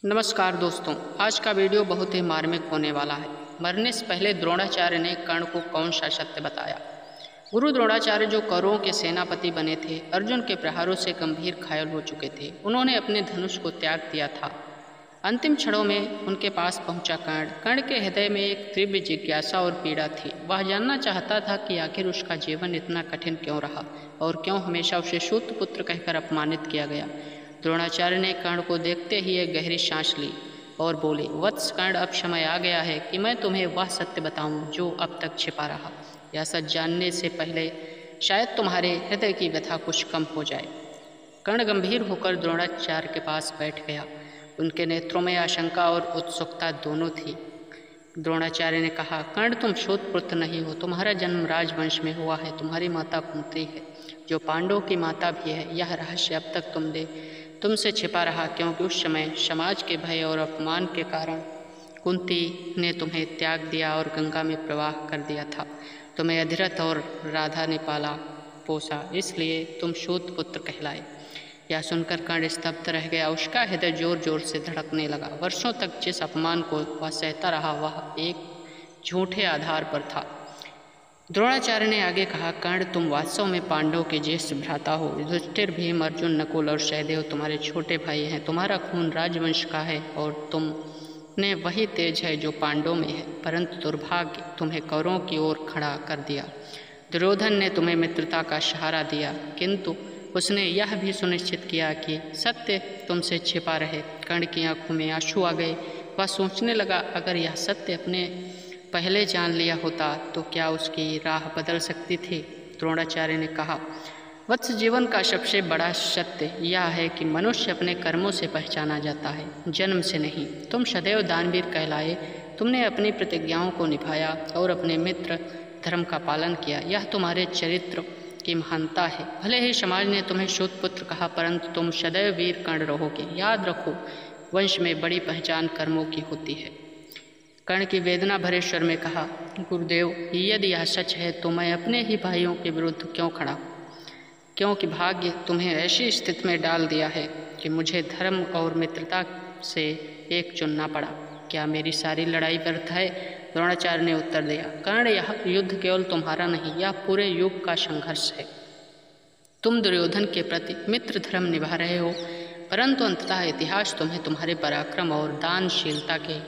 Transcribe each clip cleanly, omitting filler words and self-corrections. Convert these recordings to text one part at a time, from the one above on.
नमस्कार दोस्तों, आज का वीडियो बहुत ही मार्मिक होने वाला है। मरने से पहले द्रोणाचार्य ने कर्ण को कौन सा सत्य बताया। गुरु द्रोणाचार्य जो कौरवों के सेनापति बने थे, अर्जुन के प्रहारों से गंभीर घायल हो चुके थे। उन्होंने अपने धनुष को त्याग दिया था। अंतिम क्षणों में उनके पास पहुंचा कर्ण के हृदय में एक तीव्र जिज्ञासा और पीड़ा थी। वह जानना चाहता था कि आखिर उसका जीवन इतना कठिन क्यों रहा और क्यों हमेशा उसे शूद्र पुत्र कहकर अपमानित किया गया। द्रोणाचार्य ने कर्ण को देखते ही एक गहरी सांस ली और बोले, वत्स कर्ण, अब समय आ गया है कि मैं तुम्हें वह सत्य बताऊं जो अब तक छिपा रहा। यह सच जानने से पहले शायद तुम्हारे हृदय की व्यथा कुछ कम हो जाए। कर्ण गंभीर होकर द्रोणाचार्य के पास बैठ गया। उनके नेत्रों में आशंका और उत्सुकता दोनों थी। द्रोणाचार्य ने कहा, कर्ण, तुम शूद्र पुत्र नहीं हो। तुम्हारा जन्म राजवंश में हुआ है। तुम्हारी माता कुंती है, जो पांडवों की माता भी है। यह रहस्य अब तक तुमसे छिपा रहा, क्योंकि उस समय समाज के भय और अपमान के कारण कुंती ने तुम्हें त्याग दिया और गंगा में प्रवाह कर दिया था। तुम्हें अधिरथ और राधा ने पाला पोसा, इसलिए तुम शूद्र पुत्र कहलाए। यह सुनकर कर्ण स्तब्ध रह गया। उसका हृदय जोर जोर से धड़कने लगा। वर्षों तक जिस अपमान को वह सहता रहा, वह एक झूठे आधार पर था। द्रोणाचार्य ने आगे कहा, कर्ण, तुम वास्तव में पांडवों के ज्येष्ठ भ्राता हो। युधिष्ठिर, भीम, अर्जुन, नकुल और सहदेव तुम्हारे छोटे भाई हैं। तुम्हारा खून राजवंश का है और तुमने वही तेज है जो पांडवों में है, परंतु दुर्भाग्य तुम्हें कौरवों की ओर खड़ा कर दिया। दुर्योधन ने तुम्हें मित्रता का सहारा दिया, किंतु उसने यह भी सुनिश्चित किया कि सत्य तुमसे छिपा रहे। कर्ण की आंखों में आंसू आ गए। वह सोचने लगा, अगर यह सत्य अपने पहले जान लिया होता तो क्या उसकी राह बदल सकती थी। द्रोणाचार्य ने कहा, वत्स, जीवन का सबसे बड़ा सत्य यह है कि मनुष्य अपने कर्मों से पहचाना जाता है, जन्म से नहीं। तुम सदैव दानवीर कहलाए। तुमने अपनी प्रतिज्ञाओं को निभाया और अपने मित्र धर्म का पालन किया। यह तुम्हारे चरित्र की महानता है। भले ही समाज ने तुम्हें शूद्र पुत्र कहा, परंतु तुम सदैव वीर कर्ण रहोगे। याद रखो, वंश में बड़ी पहचान कर्मों की होती है। कर्ण की वेदना भरे स्वर में कहा, गुरुदेव, यदि यह सच है तो मैं अपने ही भाइयों के विरुद्ध क्यों खड़ा हूँ? क्योंकि भाग्य तुम्हें ऐसी स्थिति में डाल दिया है कि मुझे धर्म और मित्रता से एक चुनना पड़ा। क्या मेरी सारी लड़ाई व्यर्थ है? द्रोणाचार्य ने उत्तर दिया, कर्ण, यह युद्ध केवल तुम्हारा नहीं, यह पूरे युग का संघर्ष है। तुम दुर्योधन के प्रति मित्र धर्म निभा रहे हो, परंतु अंततः इतिहास तुम्हें तुम्हारे पराक्रम और दानशीलता के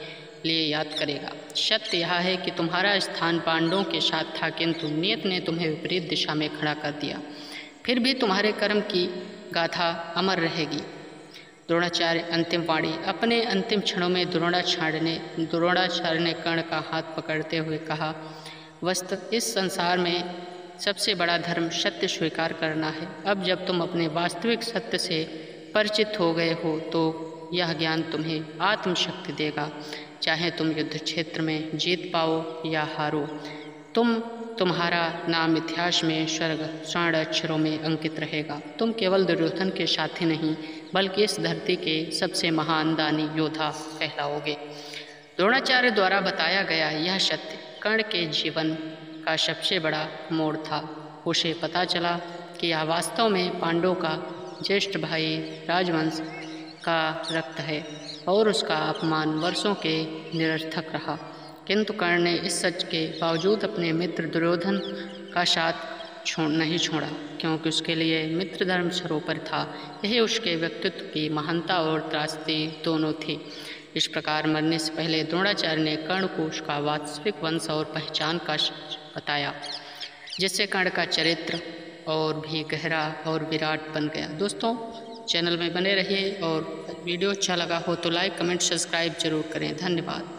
लिए याद करेगा। सत्य यह है कि तुम्हारा स्थान पांडवों के साथ था, किंतु नियत ने तुम्हें विपरीत दिशा में खड़ा कर दिया। फिर भी तुम्हारे कर्म की गाथा अमर रहेगी। द्रोणाचार्य अंतिम वाणी। अपने अंतिम क्षणों में द्रोणाचार्य ने कर्ण का हाथ पकड़ते हुए कहा, वस्तु इस संसार में सबसे बड़ा धर्म सत्य स्वीकार करना है। अब जब तुम अपने वास्तविक सत्य से परिचित हो गए हो तो यह ज्ञान तुम्हें आत्मशक्ति देगा। चाहे तुम युद्ध क्षेत्र में जीत पाओ या हारो, तुम्हारा नाम इतिहास में स्वर्ण अक्षरों में अंकित रहेगा। तुम केवल दुर्योधन के साथी नहीं, बल्कि इस धरती के सबसे महान दानी योद्धा कहलाओगे। द्रोणाचार्य द्वारा बताया गया यह सत्य कर्ण के जीवन का सबसे बड़ा मोड़ था। उसे पता चला कि यह वास्तव में पांडवों का ज्येष्ठ भाई राजवंश का रक्त है और उसका अपमान वर्षों के निरर्थक रहा। किंतु कर्ण ने इस सच के बावजूद अपने मित्र दुर्योधन का साथ नहीं छोड़ा, क्योंकि उसके लिए मित्र धर्म सर्वोपरि था। यही उसके व्यक्तित्व की महानता और त्रासदी दोनों थी। इस प्रकार मरने से पहले द्रोणाचार्य ने कर्ण को उसका वास्तविक वंश और पहचान का बताया, जिससे कर्ण का चरित्र और भी गहरा और विराट बन गया। दोस्तों, चैनल में बने रहिए और वीडियो अच्छा लगा हो तो लाइक, कमेंट, सब्सक्राइब जरूर करें। धन्यवाद।